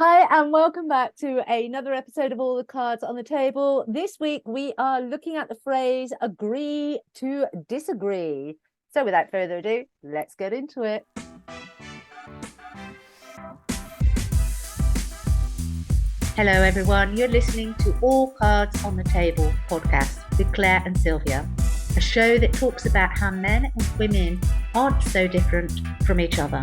Hi, and welcome back to another episode of All the Cards on the Table. This week, we are looking at the phrase agree to disagree. So without further ado, let's get into it. Hello, everyone. You're listening to All Cards on the Table podcast with Claire and Sylvia, a show that talks about how men and women aren't so different from each other.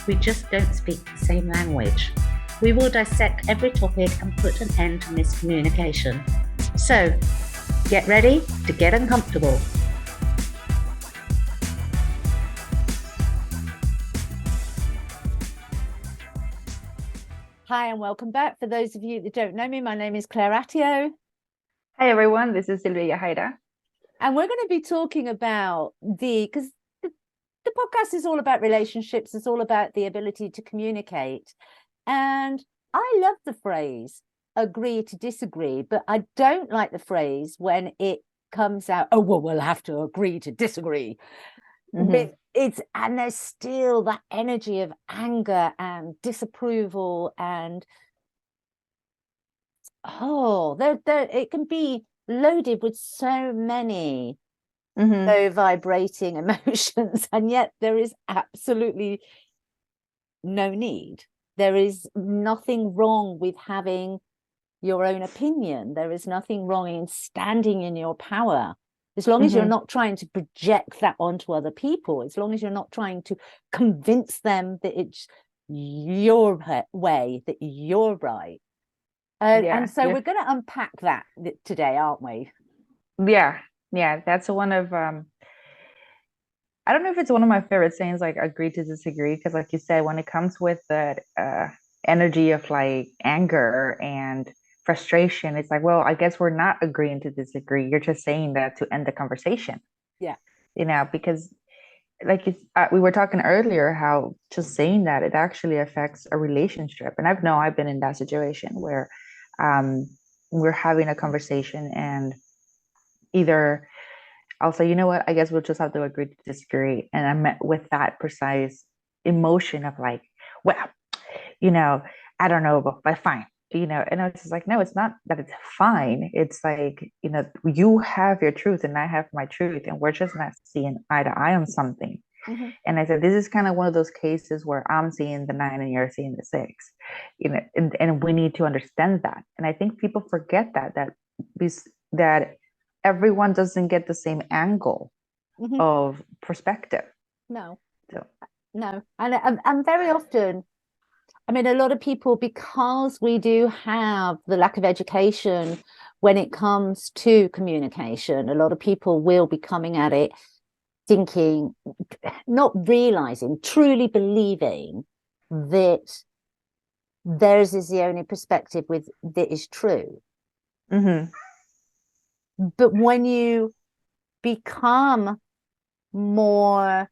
We just don't speak the same language. We will dissect every topic and put an end to miscommunication. So, get ready to get uncomfortable. Hi, and welcome back. For those of you that don't know me, my name is Claire Attio. Hi, everyone. This is Sylvia Haida. And we're going to be talking about because the podcast is all about relationships. It's all about the ability to communicate. And I love the phrase agree to disagree, but I don't like the phrase when it comes out, oh, well, we'll have to agree to disagree. Mm-hmm. And there's still that energy of anger and disapproval and it can be loaded with so many low vibrating emotions, and yet there is absolutely no need. There is nothing wrong with having your own opinion. There is nothing wrong in standing in your power, as long as you're not trying to project that onto other people, as long as you're not trying to convince them that it's your way, that you're right. And so we're going to unpack that today, aren't we? Yeah, that's one of I don't know if it's one of my favorite sayings, like agree to disagree, because like you said, when it comes with that energy of like anger and frustration, it's like, well, I guess we're not agreeing to disagree. You're just saying that to end the conversation. Yeah. Because like we were talking earlier, how just saying that it actually affects a relationship. And I've been in that situation where we're having a conversation and either I'll say, you know what, I guess we'll just have to agree to disagree. And I met with that precise emotion of like, well, I don't know, but fine. And I was just like, no, it's not that it's fine. It's like, you have your truth and I have my truth, and we're just not seeing eye to eye on something. And I said, this is kind of one of those cases where I'm seeing the 9 and you're seeing the 6, and we need to understand that. And I think people forget that everyone doesn't get the same angle of perspective. No. And very often, I mean, a lot of people, because we do have the lack of education when it comes to communication, a lot of people will be coming at it thinking, not realizing, truly believing that theirs is the only perspective that is true. But when you become more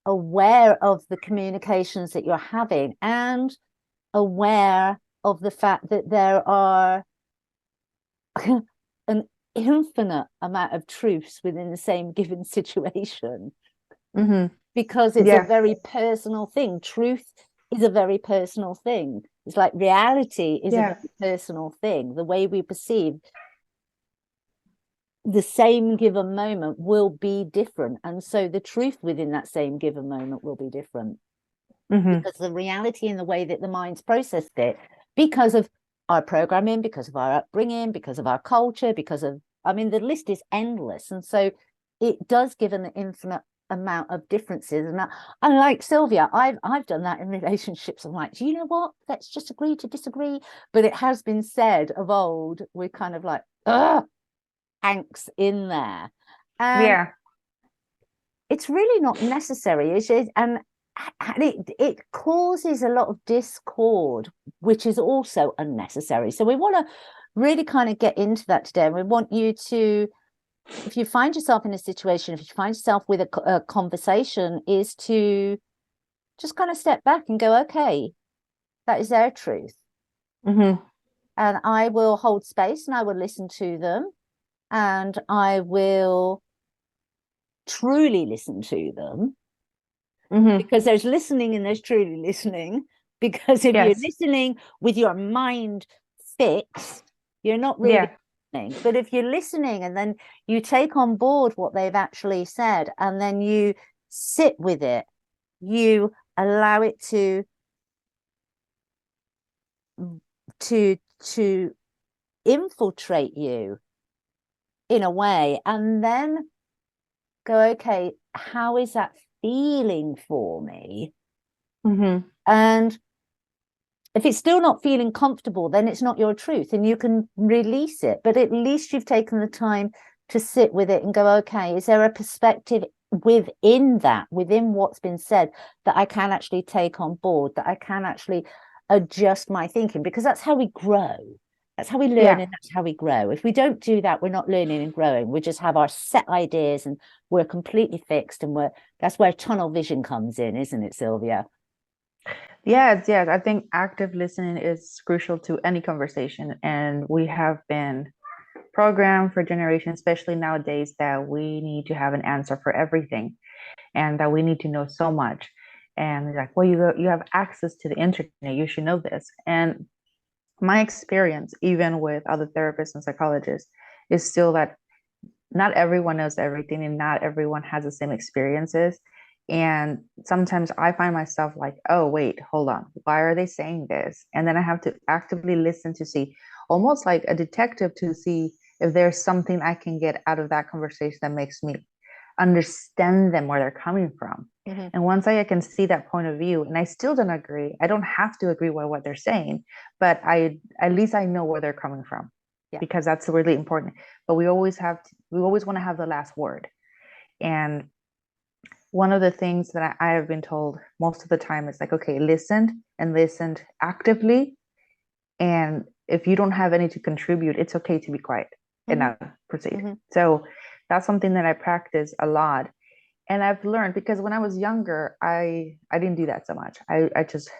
aware of the communications that you're having and aware of the fact that there are an infinite amount of truths within the same given situation, because it's a very personal thing. Truth is a very personal thing. It's like reality is a very personal thing. The way we perceive the same given moment will be different, and so the truth within that same given moment will be different, because the reality and the way that the mind's processed it, because of our programming, because of our upbringing, because of our culture, the list is endless. And so it does give an infinite amount of differences. And like Sylvia, I've done that in relationships. I'm like, do you know what, let's just agree to disagree. But it has been said of old, we're kind of like, angst in there, and it's really not necessary. And it causes a lot of discord, which is also unnecessary. So we want to really kind of get into that today, and we want you to, if you find yourself in a situation, if you find yourself with a conversation, is to just kind of step back and go, okay, that is their truth, and I will hold space and I will listen to them. And I will truly listen to them, because there's listening and there's truly listening. Because if you're Yes. listening with your mind fixed, you're not really listening. But if you're listening and then you take on board what they've actually said, and then you sit with it, you allow it to infiltrate you in a way, and then go, okay, how is that feeling for me? And if it's still not feeling comfortable, then it's not your truth and you can release it. But at least you've taken the time to sit with it and go, okay, is there a perspective within that, within what's been said, that I can actually take on board, that I can actually adjust my thinking? Because that's how we grow. That's how we learn, and that's how we grow. If we don't do that, we're not learning and growing. We just have our set ideas and we're completely fixed, and that's where tunnel vision comes in, isn't it, Sylvia? Yes. I think active listening is crucial to any conversation, and we have been programmed for generations, especially nowadays, that we need to have an answer for everything, and that we need to know so much. And like, well, you have access to the internet, you should know this. And my experience, even with other therapists and psychologists, is still that not everyone knows everything and not everyone has the same experiences. And sometimes I find myself like, oh, wait, hold on. Why are they saying this? And then I have to actively listen to see, almost like a detective, to see if there's something I can get out of that conversation that makes me understand them, where they're coming from. And once I can see that point of view, and I still don't agree, I don't have to agree with what they're saying, but at least I know where they're coming from, because that's really important. But we always want to have the last word. And one of the things that I have been told most of the time is like, okay, listened actively. And if you don't have any to contribute, it's okay to be quiet and not proceed. So that's something that I practice a lot. And I've learned, because when I was younger, I didn't do that so much. I just,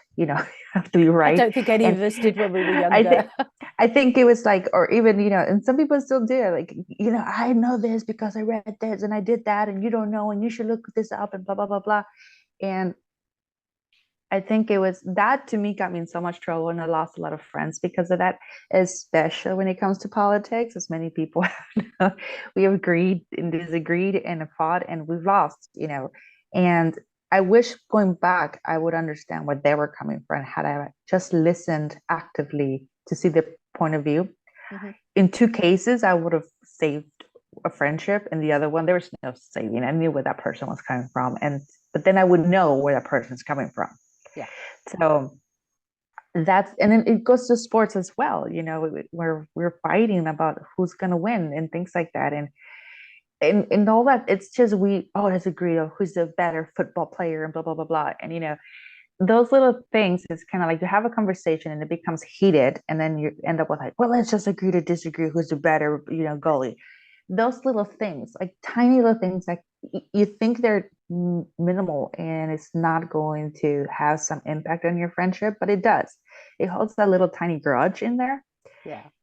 have to be right. I don't think any of us did when we were younger. I think it was like, or even, and some people still do it. Like, I know this because I read this and I did that, and you don't know, and you should look this up, and blah, blah, blah, blah. And I think it was that, to me, got me in so much trouble, and I lost a lot of friends because of that, especially when it comes to politics. As many people we have agreed and disagreed and fought, and we've lost, and I wish, going back, I would understand where they were coming from, had I just listened actively to see the point of view. In 2 cases, I would have saved a friendship, and the other one, there was no saving. I knew where that person was coming from, but then I would know where that person's coming from. So and then it goes to sports as well. We're fighting about who's gonna win and things like that, and all that. It's just, we always agree on who's the better football player and blah, blah, blah, blah. And those little things is kind of like, you have a conversation and it becomes heated, and then you end up with like, well, let's just agree to disagree who's the better goalie. Those little things, like tiny little things, like you think they're minimal and it's not going to have some impact on your friendship, but it does. It holds that little tiny grudge in there.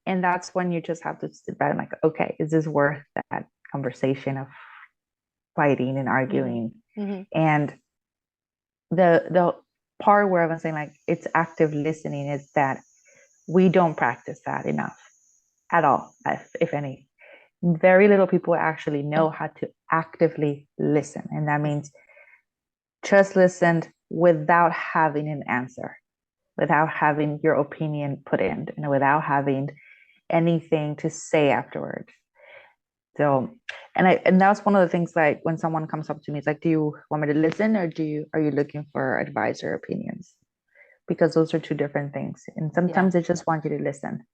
And that's when you just have to sit back and like, okay, is this worth that conversation of fighting and arguing? And the part where I was saying like it's active listening is that we don't practice that enough at all, if any. Very little people actually know how to actively listen, and that means just listen without having an answer, without having your opinion put in, and without having anything to say afterwards. So, and that's one of the things, like when someone comes up to me, it's like, do you want me to listen, or are you looking for advice or opinions? Because those are 2 different things. And sometimes they just want you to listen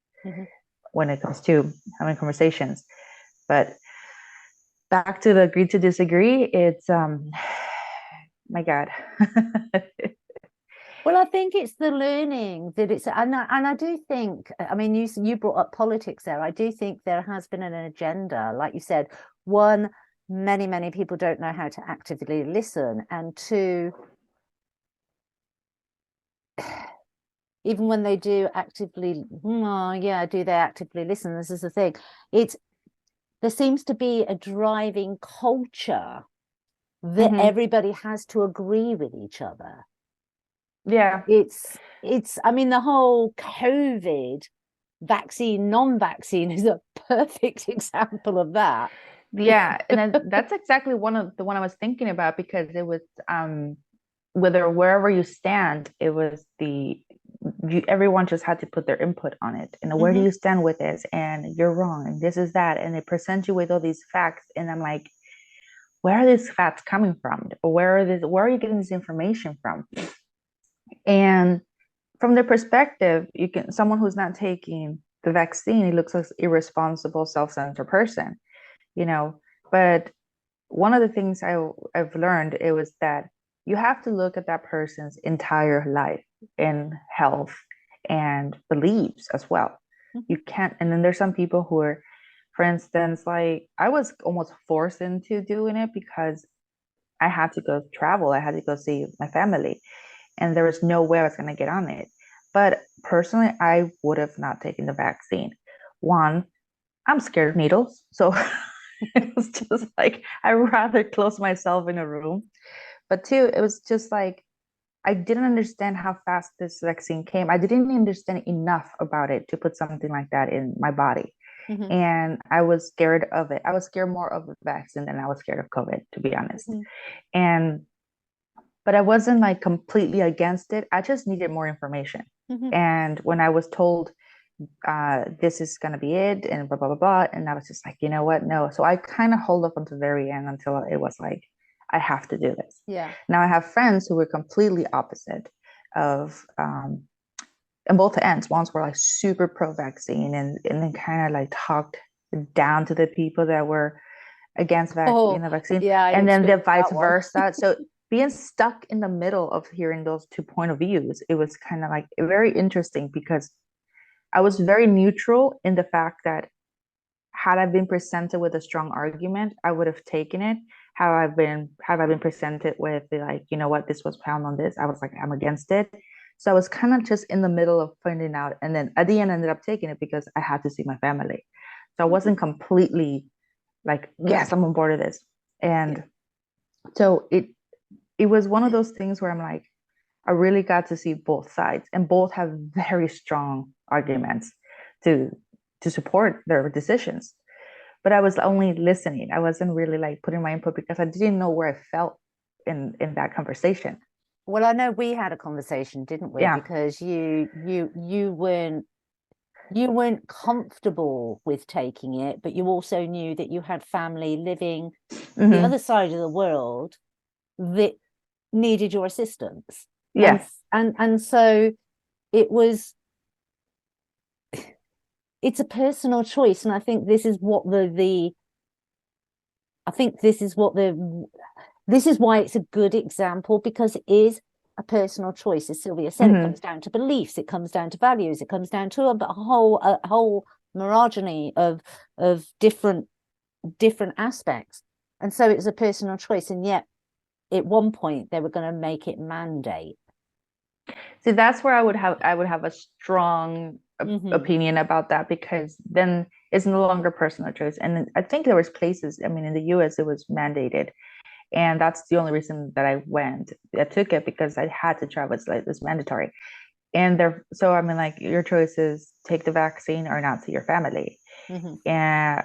when it comes to having conversations. But back to the agree to disagree, it's my God. Well, I think it's the learning that it's, and I do think, I mean, you brought up politics there. I do think there has been an agenda, like you said. One, many people don't know how to actively listen, and 2, even when they do actively, do they actively listen? This is the thing. There seems to be a driving culture that everybody has to agree with each other. Yeah. I mean, the whole COVID vaccine, non-vaccine is a perfect example of that. Yeah, and that's exactly the one I was thinking about, because it was whether wherever you stand, it was everyone just had to put their input on it. And where do you stand with this? And you're wrong, and this is that, and they present you with all these facts, and I'm like, where are these facts coming from? Where are you getting this information from? And from their perspective, someone who's not taking the vaccine, it looks like irresponsible, self-centered person, you know. But one of the things I've learned, it was that you have to look at that person's entire life and health and beliefs as well. You can't, and then there's some people who are, for instance, like I was almost forced into doing it because I had to go travel, I had to go see my family, and there was no way I was going to get on it. But personally, I would have not taken the vaccine. One, I'm scared of needles, so it was just like I'd rather close myself in a room. But two, it was just like I didn't understand how fast this vaccine came. I didn't understand enough about it to put something like that in my body. And I was scared of it. I was scared more of the vaccine than I was scared of COVID, to be honest. And but I wasn't like completely against it. I just needed more information. And when I was told this is going to be it and blah, blah, blah, blah. And I was just like, you know what? No. So I kind of hold up until the very end until it was like, I have to do this. Yeah. Now I have friends who were completely opposite of, and both ends. Ones were like super pro-vaccine and then kind of like talked down to the people that were against the vaccine. Yeah, and then the vice versa. So being stuck in the middle of hearing those two point of views, it was kind of like very interesting, because I was very neutral in the fact that had I been presented with a strong argument, I would have taken it. Have I been presented with like, you know what, this was found on this, I was like, I'm against it. So I was kind of just in the middle of finding out, and then at the end I ended up taking it because I had to see my family. So I wasn't completely like, yes, I'm on board with this. And so it was one of those things where I'm like, I really got to see both sides, and both have very strong arguments to support their decisions. But I was only listening. I wasn't really like putting my input because I didn't know where I felt in that conversation. Well, I know we had a conversation, didn't we? Yeah. Because you weren't comfortable with taking it, but you also knew that you had family living the other side of the world that needed your assistance. Yes. And so it's a personal choice. And I think this is what this is why it's a good example, because it is a personal choice. As Sylvia said, it comes down to beliefs, it comes down to values, it comes down to a whole mirageny of different aspects. And so it's a personal choice. And yet at one point they were going to make it mandate. See, that's where I would have a strong opinion about that, because then it's no longer personal choice. And I think there was places, I mean, in the US it was mandated, and that's the only reason that I took it, because I had to travel. It's like it's mandatory. And so I mean, like, your choice is take the vaccine or not to your family. And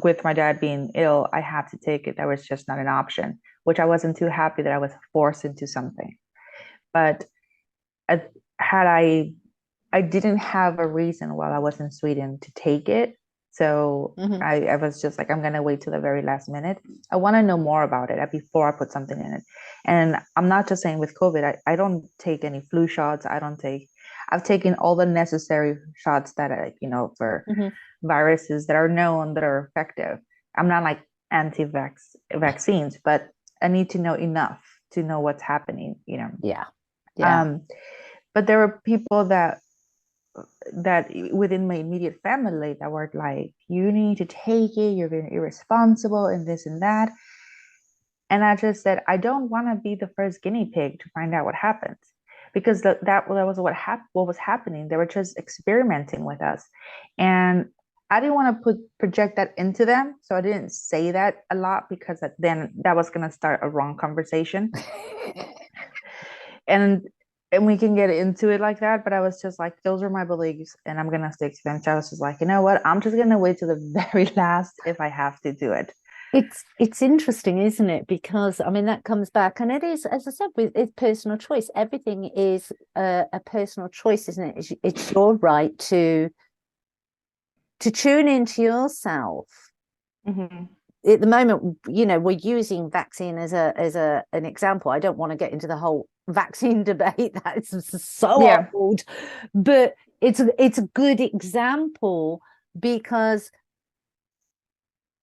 with my dad being ill, I had to take it. That was just not an option, which I wasn't too happy that I was forced into something. But I didn't have a reason while I was in Sweden to take it. So I was just like, I'm going to wait till the very last minute. I want to know more about it before I put something in it. And I'm not just saying with COVID, I don't take any flu shots. I've taken all the necessary shots that for viruses that are known, that are effective. I'm not like vaccines, but I need to know enough to know what's happening, Yeah. But there were people that within my immediate family that were like, you need to take it, you're being irresponsible and this and that. And I just said, I don't want to be the first guinea pig to find out what happens, because that was what was happening. They were just experimenting with us, and I didn't want to project that into them, so I didn't say that a lot, because then that was going to start a wrong conversation. and and we can get into it like that, but I was just like, those are my beliefs and I'm gonna stick to them. So I was just like, you know what, I'm just gonna wait to the very last if I have to do it. It's interesting, isn't it? Because I mean that comes back, and it is, as I said, it's personal choice. Everything is a personal choice, isn't it? It's your right to tune into yourself. Mm-hmm. At the moment, we're using vaccine as an example. I don't want to get into the whole vaccine debate. That's so Yeah. old, but it's a good example because,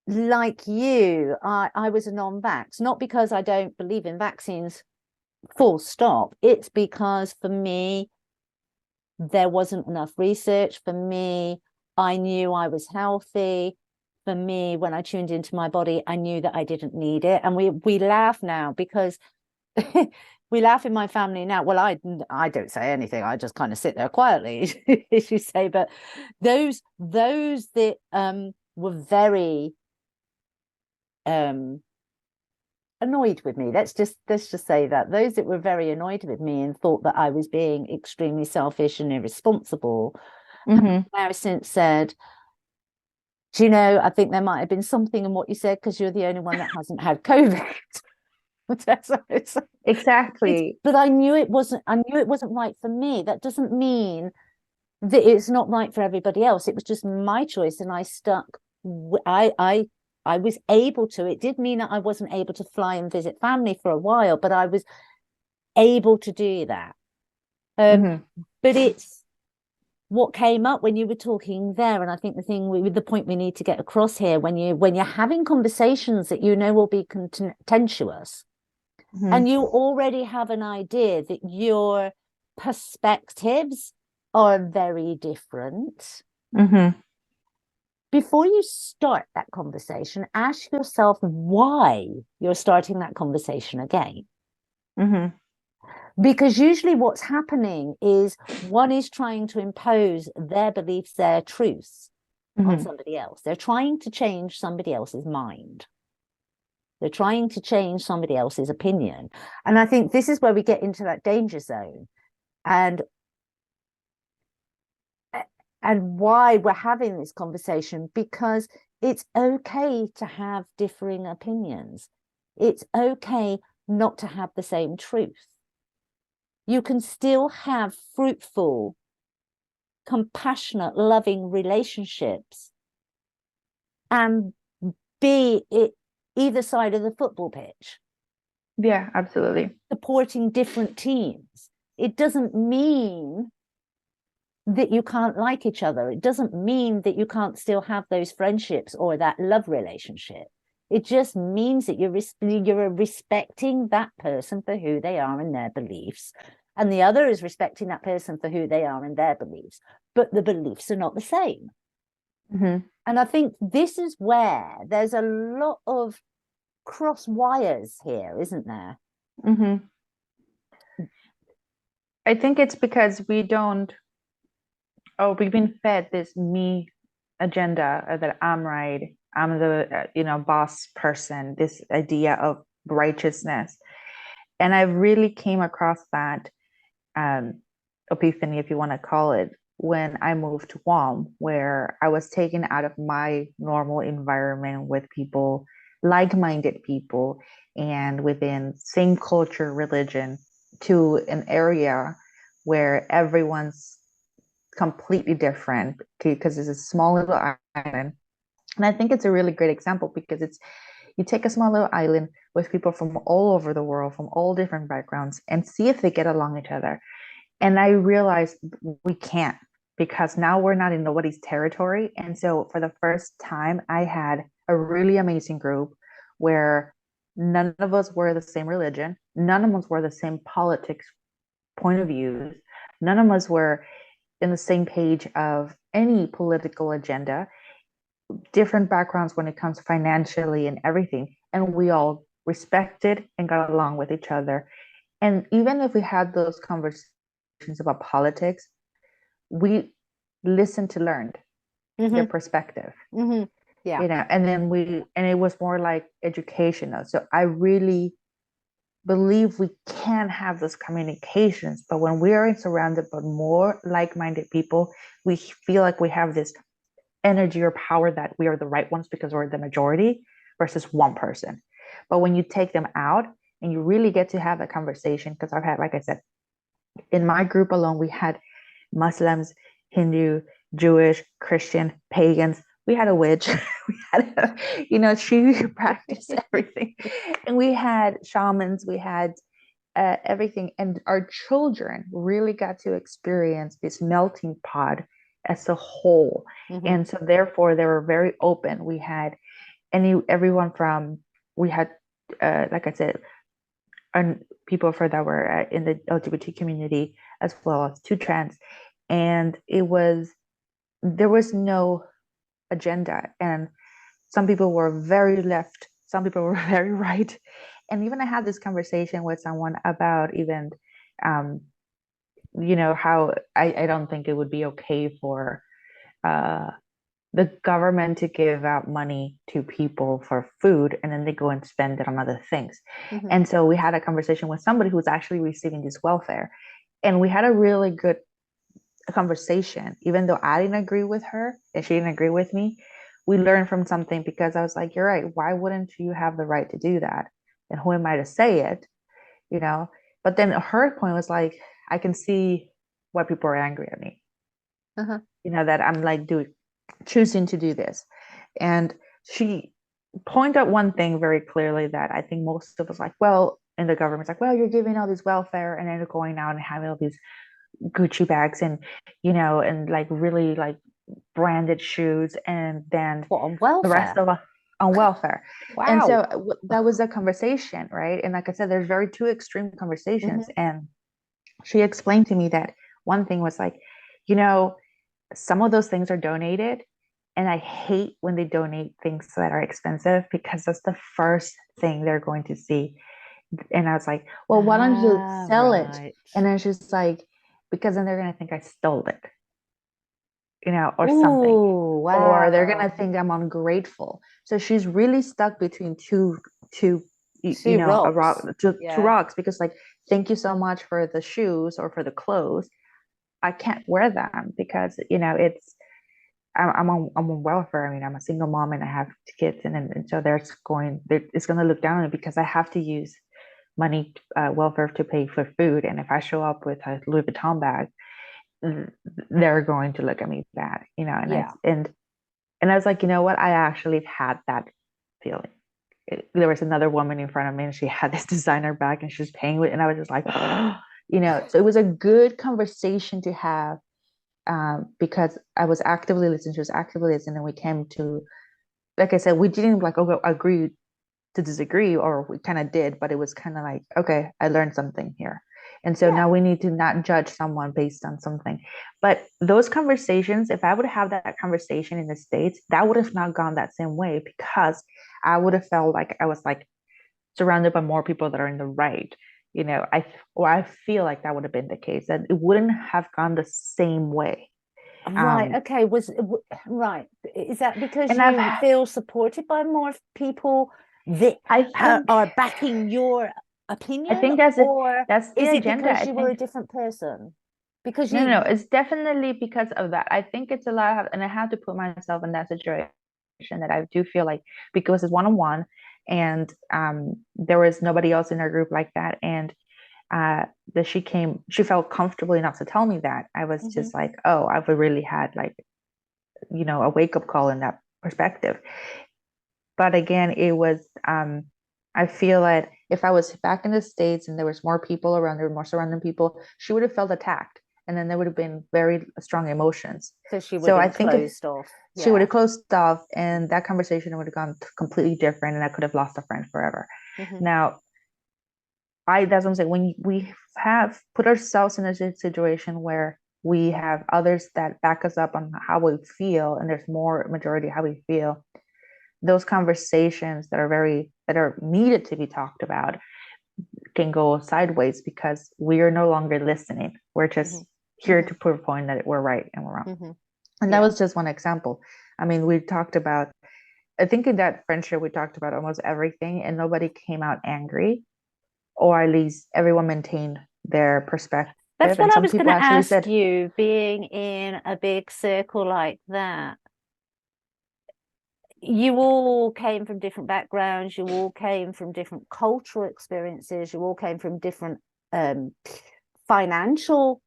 like you, I was a non-vax, not because I don't believe in vaccines, full stop. It's because for me, there wasn't enough research. For me, I knew I was healthy. For me, when I tuned into my body, I knew that I didn't need it. And we laugh now because we laugh in my family now. Well, I don't say anything. I just kind of sit there quietly, as you say. But those that were very annoyed with me, let's just say that those that were very annoyed with me and thought that I was being extremely selfish and irresponsible have Mm-hmm. now since said, do you know, I think there might have been something in what you said because you're the only one that hasn't had COVID. Exactly. But I knew it wasn't right for me. That doesn't mean that it's not right for everybody else. It was just my choice, and I stuck. I was able to. It did mean that I wasn't able to fly and visit family for a while, but I was able to do that. Mm-hmm. But it's what came up when you were talking there, and I think the point we need to get across here, when you're having conversations that will be contentious, Mm-hmm. and you already have an idea that your perspectives are very different. Mm-hmm. Before you start that conversation, ask yourself why you're starting that conversation again. Mm-hmm. Because usually what's happening is one is trying to impose their beliefs, their truths on Mm-hmm. somebody else. They're trying to change somebody else's mind. They're trying to change somebody else's opinion. And I think this is where we get into that danger zone. And why we're having this conversation, because it's okay to have differing opinions. It's okay not to have the same truth. You can still have fruitful, compassionate, loving relationships and be it either side of the football pitch, Yeah, absolutely. supporting different teams. It doesn't mean that you can't like each other. It doesn't mean that you can't still have those friendships or that love relationship. It just means that you're respecting that person for who they are and their beliefs, and the other is respecting that person for who they are and their beliefs, but the beliefs are not the same. Mm-hmm. And I think this is where there's a lot of cross wires here, isn't there? Mm-hmm. I think it's because we've been fed this me agenda that I'm right, I'm the boss person, this idea of righteousness. And I really came across that um, epiphany, if you want to call it, when I moved to Guam, where I was taken out of my normal environment with people, like-minded people, and within same culture, religion, to an area where everyone's completely different because it's a small little island. And I think it's a really great example because you take a small little island with people from all over the world, from all different backgrounds, and see if they get along each other. And I realized we can't, because now we're not in nobody's territory. And so for the first time, I had a really amazing group where none of us were the same religion, none of us were the same politics point of views, none of us were in the same page of any political agenda, different backgrounds when it comes financially and everything. And we all respected and got along with each other. And even if we had those conversations about politics, we listened to learn their Mm-hmm. perspective, Mm-hmm. Yeah. and then and it was more like educational. So I really believe we can have those communications, but when we are surrounded by more like-minded people, we feel like we have this energy or power that we are the right ones because we're the majority versus one person. But when you take them out and you really get to have a conversation, because I've had, like I said, in my group alone, we had Muslims, Hindu, Jewish, Christian, pagans. We had a witch. We had, she practiced everything. And we had shamans. We had everything. And our children really got to experience this melting pot as a whole. Mm-hmm. And so therefore they were very open. We had everyone from, we had, like I said, people that were in the LGBT community, as well as two trans. And there was no agenda. And some people were very left, some people were very right. And even I had this conversation with someone about even, how I don't think it would be okay for the government to give out money to people for food and then they go and spend it on other things. Mm-hmm. And so we had a conversation with somebody who was actually receiving this welfare. And we had a really good conversation, even though I didn't agree with her and she didn't agree with me. We learned from something because I was like, you're right. Why wouldn't you have the right to do that? And who am I to say it? But then her point was like, I can see why people are angry at me. Uh-huh. That I'm like choosing to do this. And she pointed out one thing very clearly that I think most of us like, well, in the government's like, well, you're giving all this welfare and then you're going out and having all these Gucci bags and, and like really like branded shoes and then on welfare? The rest of us on welfare. Wow. And so that was a conversation, right? And like I said, there's very two extreme conversations. Mm-hmm. And she explained to me that one thing was like, some of those things are donated. And I hate when they donate things that are expensive because that's the first thing they're going to see. And I was like, well, why don't you sell it? And then she's like, because then they're going to think I stole it, or something. Wow. Or they're going to think I'm ungrateful. So she's really stuck between two rocks. Two rocks, because like, thank you so much for the shoes or for the clothes. I can't wear them because, I'm on welfare. I mean, I'm a single mom and I have kids, and so it's going to look down on me because I have to use money, welfare, to pay for food. And if I show up with a Louis Vuitton bag, they're going to look at me bad, and I was like, you know what? I actually had that feeling. There was another woman in front of me and she had this designer bag and she was paying with it, and I was just like, so it was a good conversation to have. Because I was actively listening, she was actively listening, and we came to, like I said, we didn't like agree to disagree, or we kind of did, but it was kind of like, okay, I learned something here. And so now we need to not judge someone based on something. But those conversations, if I would have that conversation in the States, that would have not gone that same way, because I would have felt like I was like surrounded by more people that are in the right. I feel like that would have been the case, that it wouldn't have gone the same way. Right. Okay. Right. Is that because And you feel supported by more people that are backing your opinion? I think that's the is agenda. It because you were a different person? Because no, it's definitely because of that. I think it's a lot of, and I have to put myself in that situation, that I do feel like, because it's one-on-one, and there was nobody else in our group like that, and that she felt comfortable enough to tell me that. I was just like, oh, I've really had like, a wake-up call in that perspective. But again, it was, I feel like if I was back in the States and there was more people around, there were more surrounding people, she would have felt attacked. And then there would have been very strong emotions. So she would have closed off. Yeah. She would have closed off, and that conversation would have gone completely different, and I could have lost a friend forever. Now, that's what I'm saying. When we have put ourselves in a situation where we have others that back us up on how we feel, and there's more majority how we feel, those conversations that are needed to be talked about can go sideways, because we are no longer listening. We're just here to prove a point that we're right and we're wrong. And that was just one example. I mean, we talked about, I think in that friendship, we talked about almost everything, and nobody came out angry or at least everyone maintained their perspective. That's what And I some was going people to actually ask said, you, being in a big circle like that. You all came from different backgrounds, you all came from different cultural experiences, you all came from different financial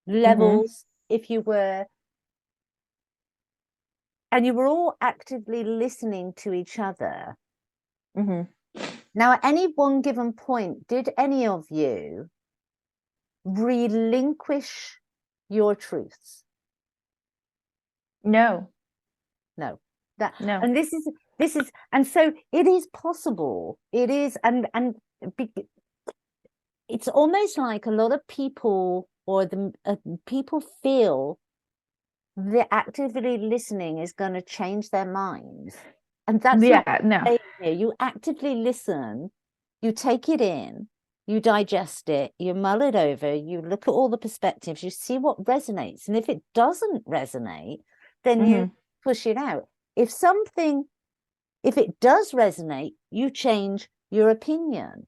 levels, if you were, and you were all actively listening to each other. Now, at any one given point, did any of you relinquish your truths? no. No. And this is, and so it is possible. It is, and it's almost like a lot of people, or the people feel that actively listening is going to change their minds, and that's no. You actively listen, you take it in, you digest it, you mull it over, you look at all the perspectives, you see what resonates, and if it doesn't resonate, then you push it out. If it does resonate, you change your opinion.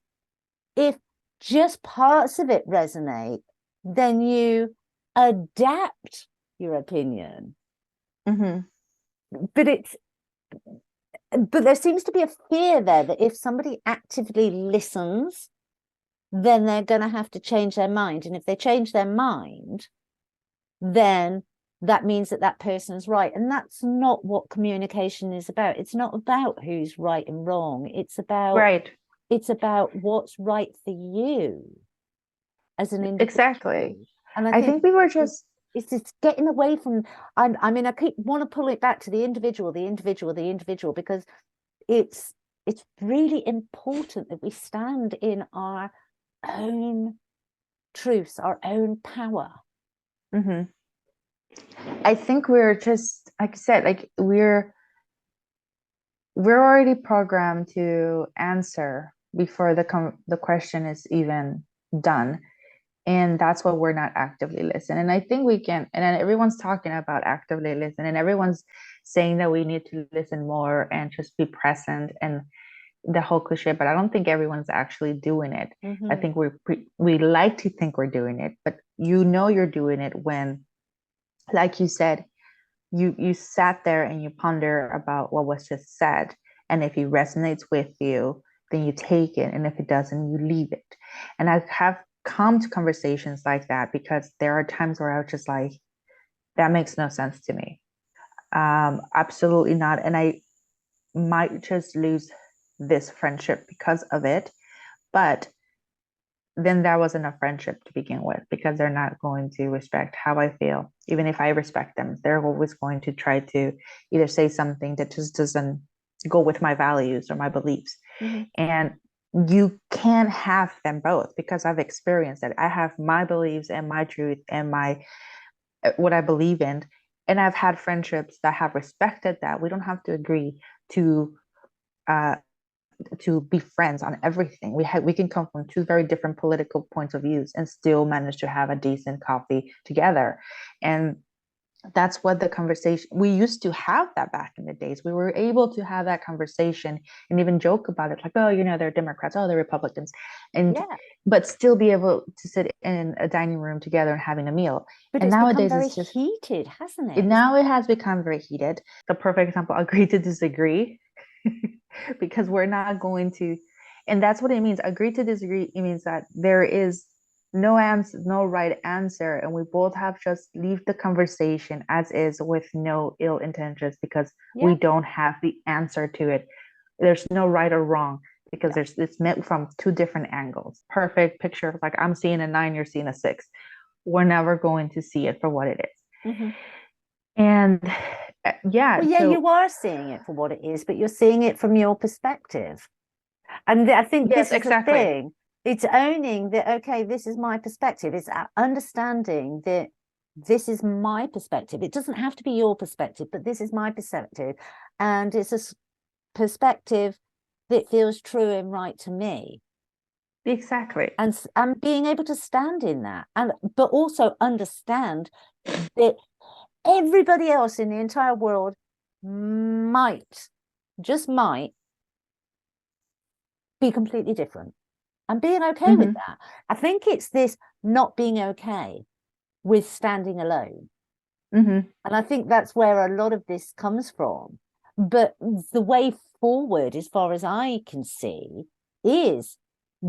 If just parts of it resonate, then you adapt your opinion. But there seems to be a fear there that if somebody actively listens, then they're going to have to change their mind. And if they change their mind, then that means that that person's right. And that's not what communication is about. It's not about who's right and wrong. It's about it's about what's right for you as an individual. Exactly. And I think we were just it's getting away from, I mean, I keep want to pull it back to the individual, because it's really important that we stand in our own truths, our own power. I think we're just, like I said, like we're already programmed to answer before the question is even done, and that's why we're not actively listening. And I think we can, and then everyone's talking about actively listening, and everyone's saying that we need to listen more and just be present and the whole cliche, but I don't think everyone's actually doing it. I think we like to think we're doing it, but you're doing it when, like you said, you sat there and you ponder about what was just said, and if it resonates with you, then you take it, and if it doesn't, you leave it. And I have come to conversations like that because there are times where I was just like, that makes no sense to me. Absolutely not. And I might just lose this friendship because of it. But then that wasn't a friendship to begin with, because they're not going to respect how I feel. Even if I respect them, they're always going to try to either say something that just doesn't go with my values or my beliefs. And you can't have them both, because I've experienced that. I have my beliefs and my truth and my what I believe in, and I've had friendships that have respected that. We don't have to agree to be friends on everything. We can come from two very different political points of views and still manage to have a decent coffee together. And that's what the conversation, we used to have that back in the days. We were able to have that conversation and even joke about it, like, oh, they're Democrats, oh, they're Republicans, and but still be able to sit in a dining room together and having a meal. But and it's nowadays become very it's just heated, hasn't it? Now it has become very heated. The perfect example, agree to disagree. Because we're not going to, and that's what it means. Agree to disagree. It means that there is no answer, no right answer, and we both have just leave the conversation as is with no ill intentions, because we don't have the answer to it. There's no right or wrong, because it's met from two different angles. Perfect picture, like I'm seeing a 9, you're seeing a 6. We're never going to see it for what it is. And you are seeing it for what it is, but you're seeing it from your perspective. And I think this is the thing. It's owning that, okay, this is my perspective. It's understanding that this is my perspective. It doesn't have to be your perspective, but this is my perspective. And it's a perspective that feels true and right to me. Exactly. And being able to stand in that, but also understand that everybody else in the entire world might be completely different. and being okay with that. I think it's this not being okay with standing alone. And I think that's where a lot of this comes from. But the way forward, as far as I can see, is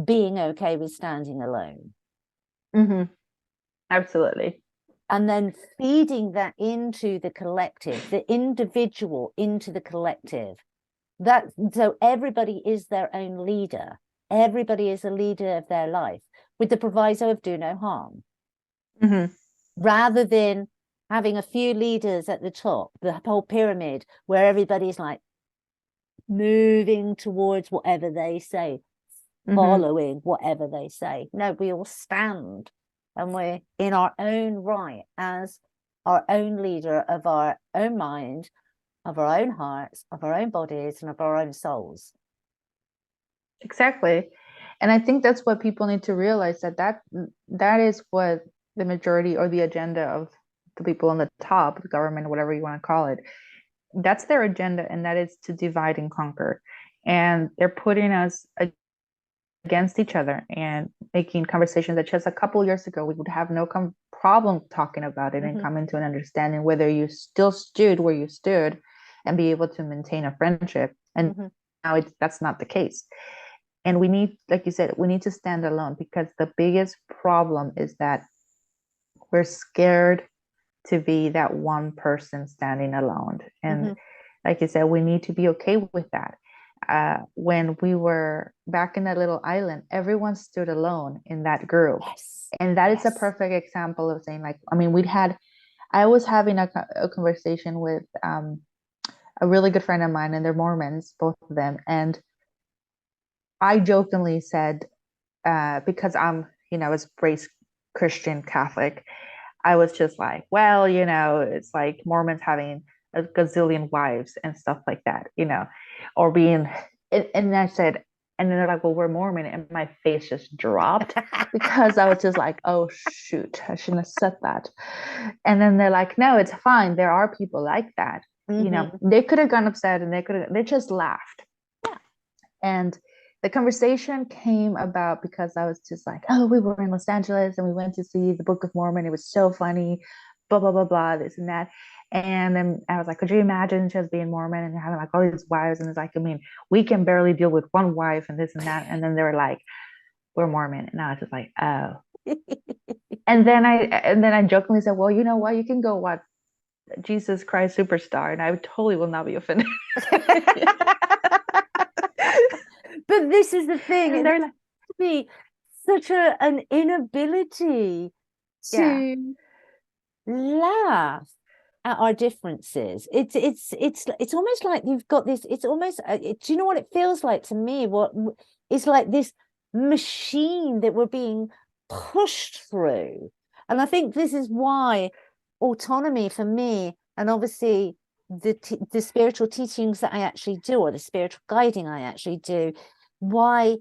being okay with standing alone. Absolutely. And then feeding that into the collective, the individual into the collective. That so everybody is their own leader. Everybody is a leader of their life, with the proviso of do no harm. Rather than having a few leaders at the top, the whole pyramid, where everybody's like moving towards whatever they say, following whatever they say. No, we all stand, and we're in our own right as our own leader of our own mind, of our own hearts, of our own bodies, and of our own souls. Exactly. And I think that's what people need to realize, that is what the majority or the agenda of the people on the top, the government, whatever you want to call it, that's their agenda, and that is to divide and conquer. And they're putting us against each other and making conversations that just a couple of years ago we would have no problem talking about it and coming to an understanding, whether you still stood where you stood and be able to maintain a friendship. And now that's not the case. And we need, like you said, we need to stand alone, because the biggest problem is that we're scared to be that one person standing alone. And like you said, we need to be okay with that. When we were back in that little island, everyone stood alone in that group. And that is a perfect example of saying, like, I mean, I was having a conversation with a really good friend of mine, and they're Mormons, both of them. And I jokingly said, because I'm, was raised Christian Catholic, I was just like, well, it's like Mormons having a gazillion wives and stuff like that, or being, and I said, and then they're like, well, we're Mormon. And my face just dropped because I was just like, oh, shoot, I shouldn't have said that. And then they're like, no, it's fine. There are people like that. They could have gone upset, and they just laughed. Yeah. And the conversation came about because I was just like, oh, we were in Los Angeles and we went to see the Book of Mormon. It was so funny, blah, blah, blah, blah, this and that. And then I was like, could you imagine just being Mormon and having like all these wives? And it's like, I mean, we can barely deal with one wife and this and that. And then they were like, we're Mormon. And I was just like, oh. and then I jokingly said, well, you know what? You can go watch Jesus Christ Superstar, and I totally will not be offended. But this is the thing, and there has to be such an inability to laugh at our differences. It's almost like you've got this, it's almost do you know what it feels like to me? What it's like, this machine that we're being pushed through. And I think this is why autonomy for me, and obviously the spiritual teachings that I actually do, or the spiritual guiding I actually do, why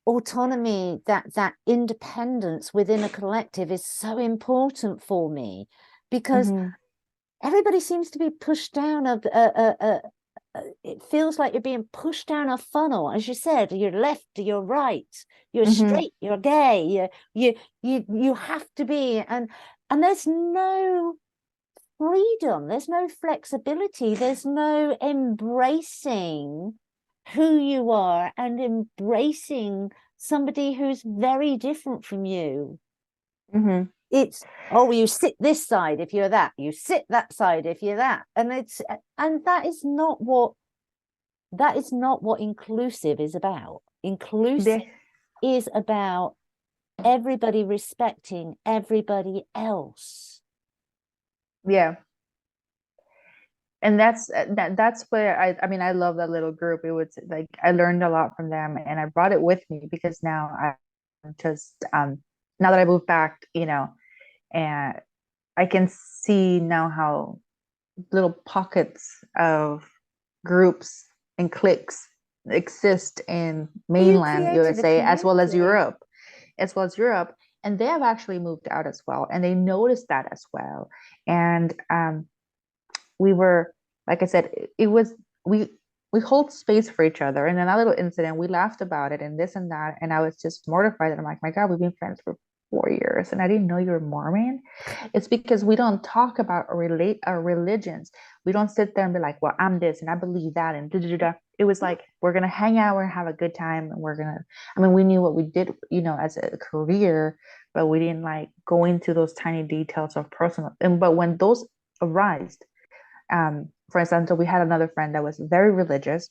autonomy, that independence within a collective, is so important for me, because everybody seems to be pushed down it feels like you're being pushed down a funnel, as you said. You're left, you're right, you're straight, you're gay, you have to be, and there's no freedom, there's no flexibility, there's no embracing who you are and embracing somebody who's very different from you. It's, oh, you sit this side if you're that, you sit that side if you're that, and that is not what inclusive is about. Inclusive is about everybody respecting everybody else. Yeah. And that's where I mean, I love that little group. It was like, I learned a lot from them, and I brought it with me, because now I'm just now that I moved back, and I can see now how little pockets of groups and cliques exist in mainland USA, as well as Europe. And they have actually moved out as well, and they noticed that as well. And we were, like I said, we we hold space for each other. And then that little incident, we laughed about it and this and that. And I was just mortified. And I'm like, my God, we've been friends for 4 years and I didn't know you're Mormon. It's because we don't talk about or relate our religions. We don't sit there and be like, well, I'm this and I believe that and da da da. It was like, we're going to hang out and have a good time. And I mean, we knew what we did, as a career, but we didn't like go into those tiny details of personal. But when those arise, for example, we had another friend that was very religious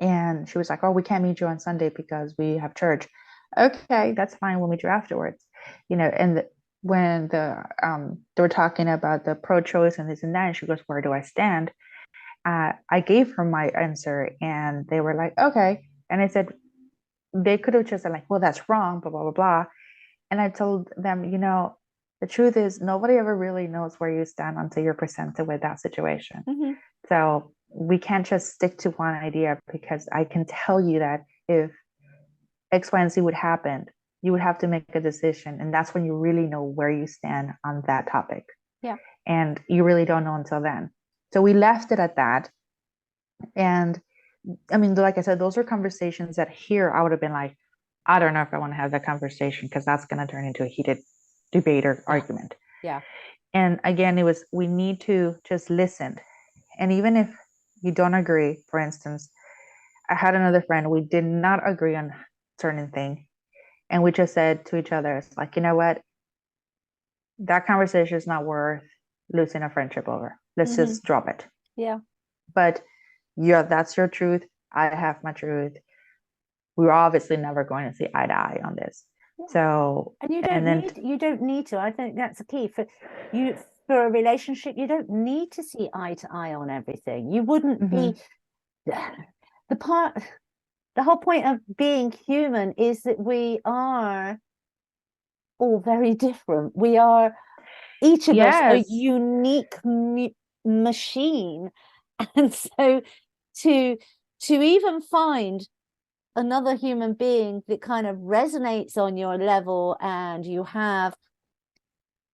and she was like, oh, we can't meet you on Sunday because we have church. Okay, that's fine. We'll meet you afterwards. When they were talking about the pro-choice and this and that, and she goes, where do I stand? I gave her my answer and they were like, okay. And I said, they could have just said like, well, that's wrong, blah, blah, blah, blah. And I told them, the truth is nobody ever really knows where you stand until you're presented with that situation. Mm-hmm. So we can't just stick to one idea, because I can tell you that if X, Y, and Z would happen, you would have to make a decision. And that's when you really know where you stand on that topic. Yeah. And you really don't know until then. So we left it at that. And I mean, like I said, those are conversations that here I would have been like, I don't know if I want to have that conversation, because that's going to turn into a heated debate or argument. Yeah. And again, we need to just listen. And even if you don't agree, for instance, I had another friend, we did not agree on certain thing. And we just said to each other, it's like, you know what? That conversation is not worth losing a friendship over. Let's just drop it. Yeah. But yeah, that's your truth. I have my truth. We're obviously never going to see eye to eye on this. Yeah. So, and you don't need to. I think that's the key for a relationship. You don't need to see eye to eye on everything. You wouldn't be the whole point of being human is that we are all very different. We are each of us a unique machine. And so to even find another human being that kind of resonates on your level and you have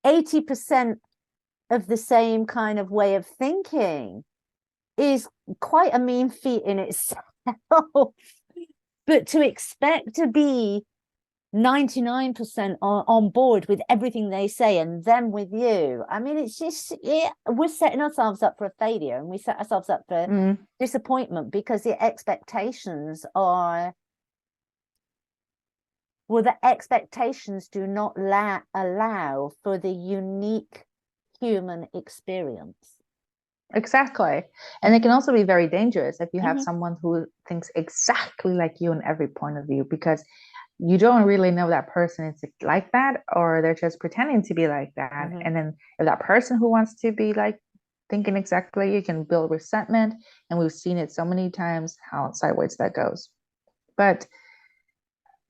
80% of the same kind of way of thinking is quite a mean feat in itself. But to expect to be 99% on board with everything they say and them with you, I mean, it's just, we're setting ourselves up for a failure, and we set ourselves up for disappointment, because the expectations do not allow for the unique human experience. Exactly. And it can also be very dangerous if you have someone who thinks exactly like you in every point of view, because you don't really know that person is like that, or they're just pretending to be like that. And then if that person who wants to be like thinking exactly like you can build resentment, and we've seen it so many times how sideways that goes. But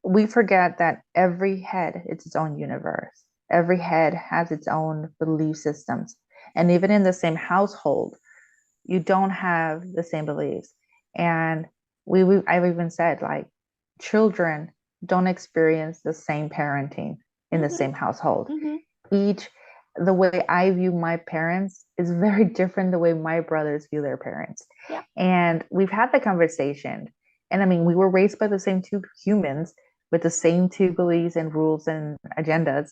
we forget that every head is its own universe. Every head has its own belief systems. And even in the same household, you don't have the same beliefs. And I've even said, like, children don't experience the same parenting in the same household. The way I view my parents is very different the way my brothers view their parents. Yeah. And we've had the conversation. And I mean, we were raised by the same two humans with the same two beliefs and rules and agendas.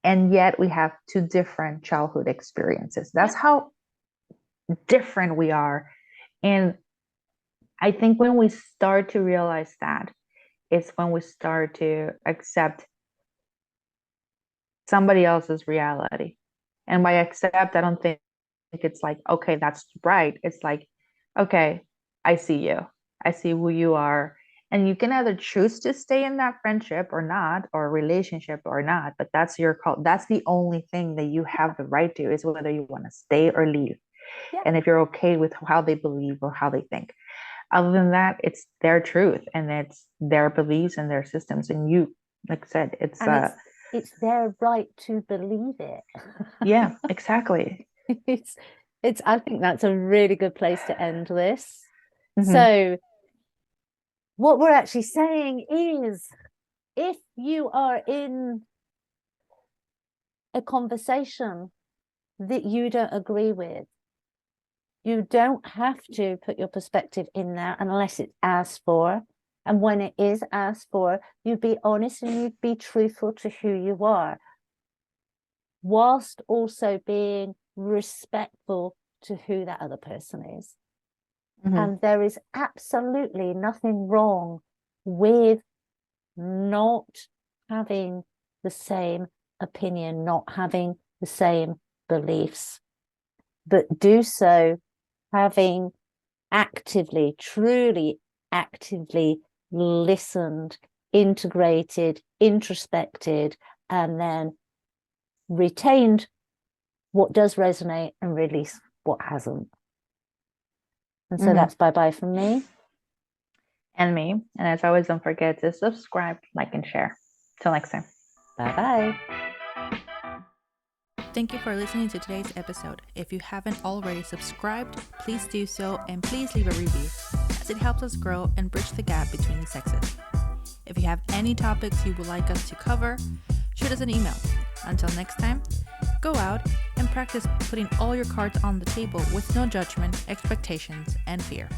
And yet we have two different childhood experiences. That's how different we are. And I think when we start to realize that, it's when we start to accept somebody else's reality. And by accept, I don't think it's like, okay, that's right. It's like, okay, I see you. I see who you are. And you can either choose to stay in that friendship or not, or relationship or not, but that's your call. That's the only thing that you have the right to, is whether you want to stay or leave. Yeah. And if you're okay with how they believe or how they think. Other than that, it's their truth and it's their beliefs and their systems. And you, like I said, it's their right to believe it. Yeah, exactly. I think that's a really good place to end this. So what we're actually saying is, if you are in a conversation that you don't agree with, You don't have to put your perspective in there unless it's asked for. And when it is asked for, you be honest and you be truthful to who you are, whilst also being respectful to who that other person is. And there is absolutely nothing wrong with not having the same opinion, not having the same beliefs, but do so having actively, truly actively listened, integrated, introspected, and then retained what does resonate and release what hasn't. And so that's bye-bye from me. And me. And as always, don't forget to subscribe, like, and share. Till next time. Bye-bye. Thank you for listening to today's episode. If you haven't already subscribed, please do so, and please leave a review, as it helps us grow and bridge the gap between the sexes. If you have any topics you would like us to cover, shoot us an email. Until next time, go out and practice putting all your cards on the table with no judgment, expectations, and fear.